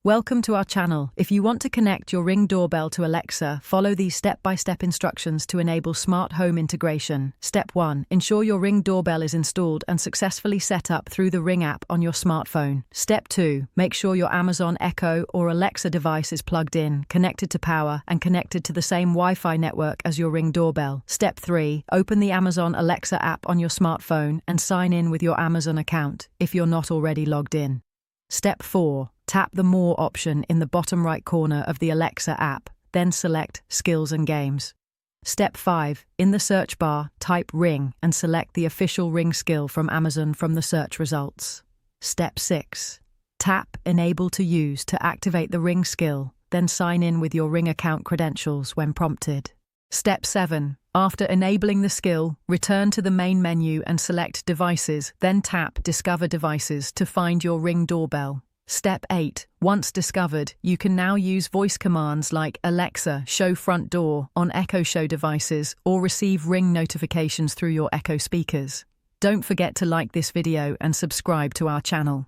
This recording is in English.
Welcome to our channel. If you want to connect your Ring doorbell to Alexa, follow these step-by-step instructions to enable smart home integration. Step 1. Ensure your Ring doorbell is installed and successfully set up through the Ring app on your smartphone. Step 2. Make sure your Amazon Echo or Alexa device is plugged in, connected to power, and connected to the same Wi-Fi network as your Ring doorbell. Step 3. Open the Amazon Alexa app on your smartphone and sign in with your Amazon account if you're not already logged in. Step 4. Tap the More option in the bottom right corner of the Alexa app, then select Skills and Games. Step 5. In the search bar, type Ring and select the official Ring skill from Amazon from the search results. Step 6. Tap Enable to Use to activate the Ring skill, then sign in with your Ring account credentials when prompted. Step 7. After enabling the skill, return to the main menu and select Devices, then tap Discover Devices to find your Ring doorbell. Step 8. Once discovered, you can now use voice commands like Alexa, show front door on Echo Show devices or receive Ring notifications through your Echo speakers. Don't forget to like this video and subscribe to our channel.